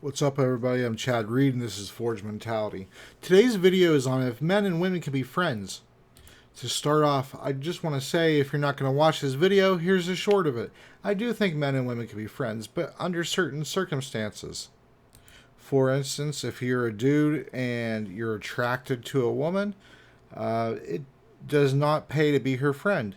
What's up, everybody? I'm Chad Reed, and this is Forge Mentality. Today's video is on if men and women can be friends. To start off, I just want to say if you're not going to watch this video, here's the short of it. I do think men and women can be friends, but under certain circumstances. For instance, if you're a dude and you're attracted to a woman, it does not pay to be her friend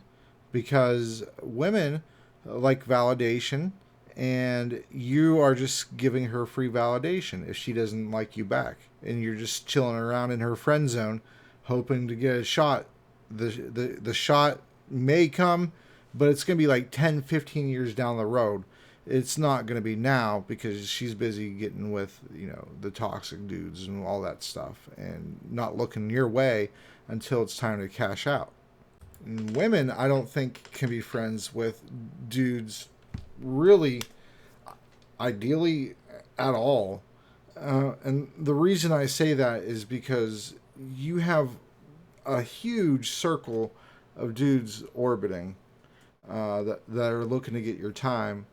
because women like validation and you are just giving her free validation if she doesn't like you back and you're just chilling around in her friend zone hoping to get a shot. The shot may come, but it's going to be like 10, 15 years down the road. It's not going to be now because she's busy getting with, the toxic dudes and all that stuff and not looking your way until it's time to cash out. And women, I don't think, can be friends with dudes really, ideally, at all. And the reason I say that is because you have a huge circle of dudes orbiting that are looking to get your time.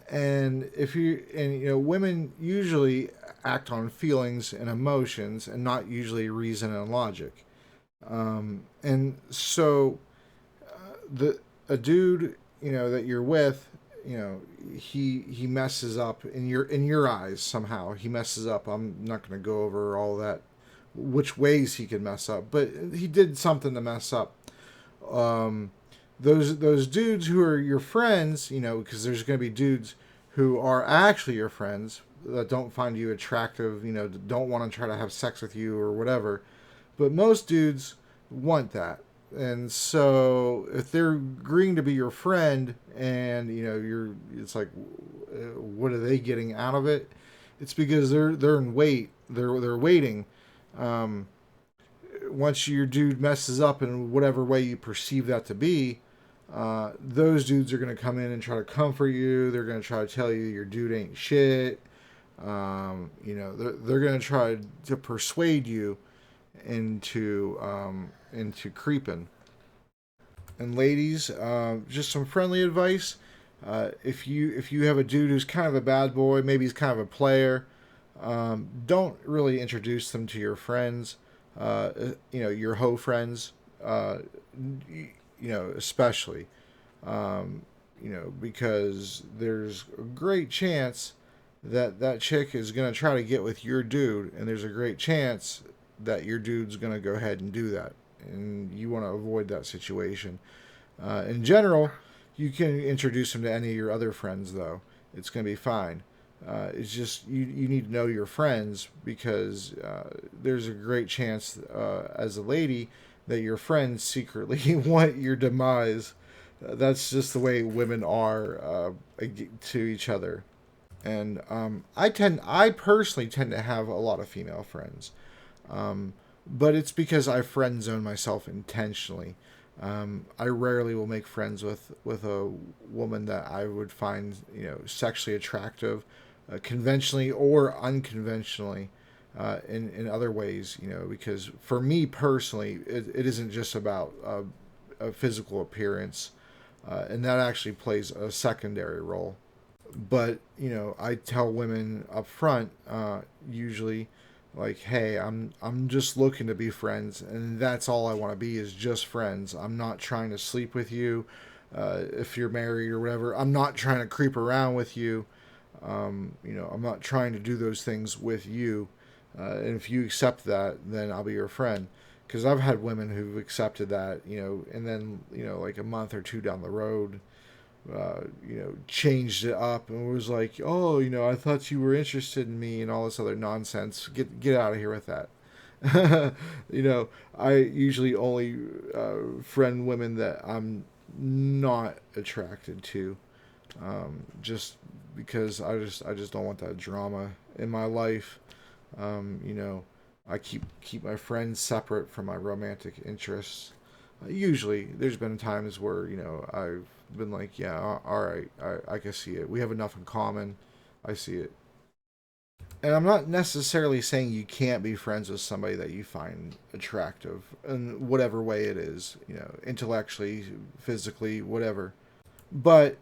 And women usually act on feelings and emotions and not usually reason and logic. And so the a dude that you're with, he messes up in your eyes somehow. He messes up. I'm not going to go over all that, which ways he could mess up, but he did something to mess up. Um, those dudes who are your friends, because there's going to be dudes who are actually your friends that don't find you attractive, don't want to try to have sex with you or whatever. But most dudes want that. And so if they're agreeing to be your friend and it's like, what are they getting out of it? It's because they're in wait. They're waiting. Um, Once your dude messes up in whatever way you perceive that to be, those dudes are going to come in and try to comfort you. They're going to try to tell you your dude ain't shit. They're going to try to persuade you into creeping. And ladies, just some friendly advice. If you have a dude who's kind of a bad boy, maybe he's kind of a player, don't really introduce them to your friends. Your hoe friends. Especially. Because there's a great chance that chick is going to try to get with your dude, and there's a great chance that your dude's going to go ahead and do that. And you want to avoid that situation. In general, you can introduce him to any of your other friends, though. It's going to be fine. It's just you need to know your friends because there's a great chance as a lady that your friends secretly want your demise. That's just the way women are to each other. And I personally tend to have a lot of female friends. But it's because I friend zone myself intentionally. I rarely will make friends with a woman that I would find sexually attractive, conventionally or unconventionally, in other ways. Because for me personally, it isn't just about a physical appearance, and that actually plays a secondary role. But I tell women up front, usually, like, hey, I'm just looking to be friends, and that's all I want to be is just friends. I'm not trying to sleep with you. If you're married or whatever, I'm not trying to creep around with you. I'm not trying to do those things with you. And if you accept that, then I'll be your friend. Because I've had women who've accepted that, and then like a month or two down the road, changed it up and was like, oh, I thought you were interested in me and all this other nonsense. Get out of here with that. I usually only friend women that I'm not attracted to, just because I just don't want that drama in my life. I keep my friends separate from my romantic interests. Usually, there's been times where I've been like, yeah, all right, I can see it. We have enough in common. I see it. And I'm not necessarily saying you can't be friends with somebody that you find attractive in whatever way it is, intellectually, physically, whatever. But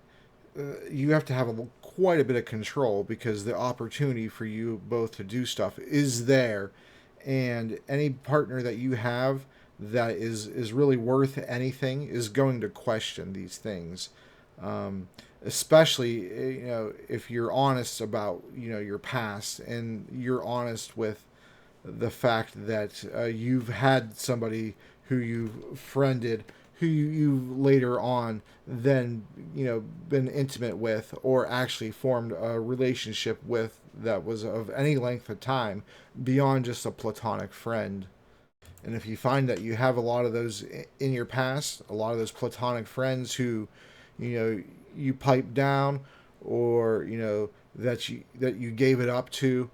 you have to have a quite a bit of control because the opportunity for you both to do stuff is there. And any partner that you have that is really worth anything is going to question these things. Um, Especially, if you're honest about, your past, and you're honest with the fact that you've had somebody who you've friended, who you later on then been intimate with, or actually formed a relationship with that was of any length of time beyond just a platonic friend. And if you find that you have a lot of those in your past, a lot of those platonic friends who you pipe down, or that you gave it up to,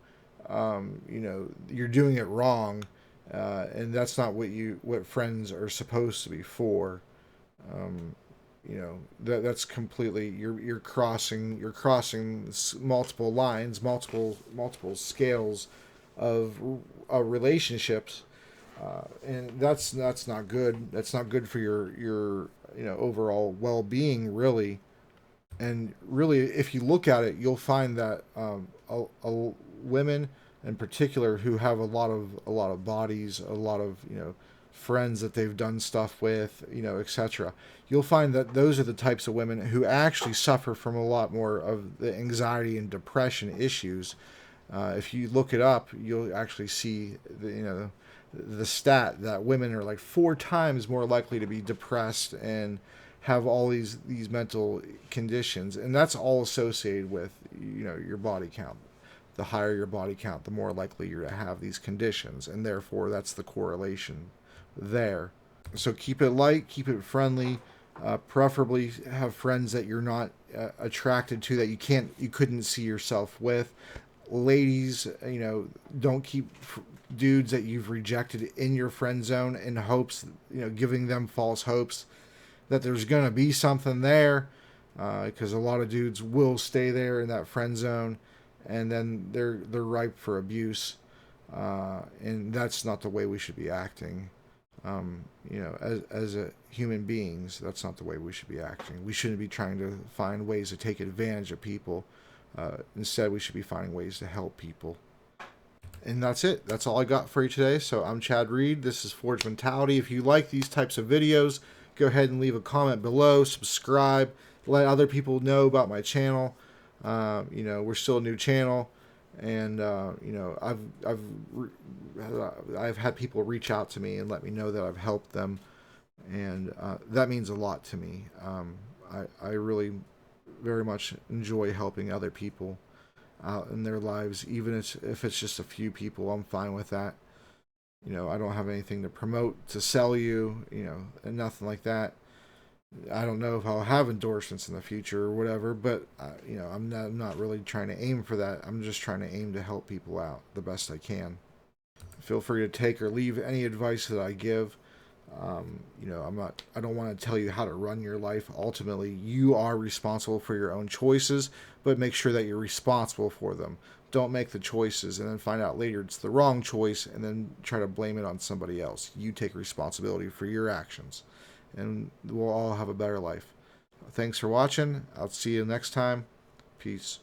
you're doing it wrong, and that's not what friends are supposed to be for. Um, that's completely, you're crossing multiple lines, multiple scales of relationships, and that's not good. That's not good for your overall well being, really. And really, if you look at it, you'll find that women in particular who have a lot of bodies, a lot of friends that they've done stuff with, etc. You'll find that those are the types of women who actually suffer from a lot more of the anxiety and depression issues. If you look it up, you'll actually see the stat that women are like 4 times more likely to be depressed and have all these mental conditions, and that's all associated with your body count. The higher your body count, the more likely you're to have these conditions, and therefore that's the correlation there. So keep it light, keep it friendly. Preferably have friends that you're not attracted to, that you couldn't see yourself with. Ladies, don't keep dudes that you've rejected in your friend zone in hopes, giving them false hopes that there's going to be something there, because a lot of dudes will stay there in that friend zone, and then they're ripe for abuse, and that's not the way we should be acting. As a human beings, that's not the way we should be acting. We shouldn't be trying to find ways to take advantage of people. Instead, we should be finding ways to help people. And that's it. That's all I got for you today. So I'm Chad Reed. This is Forge Mentality. If you like these types of videos, go ahead and leave a comment below. Subscribe. Let other people know about my channel. We're still a new channel, and I've had people reach out to me and let me know that I've helped them, and that means a lot to me. I really very much enjoy helping other people out in their lives, even if it's just a few people. I'm fine with that. I don't have anything to promote, to sell you, and nothing like that. I don't know if I'll have endorsements in the future or whatever, but I'm not really trying to aim for that. I'm just trying to aim to help people out the best I can. Feel free to take or leave any advice that I give. I don't want to tell you how to run your life. Ultimately, you are responsible for your own choices, but make sure that you're responsible for them. Don't make the choices and then find out later it's the wrong choice and then try to blame it on somebody else. You take responsibility for your actions, and we'll all have a better life. Thanks for watching. I'll see you next time. Peace.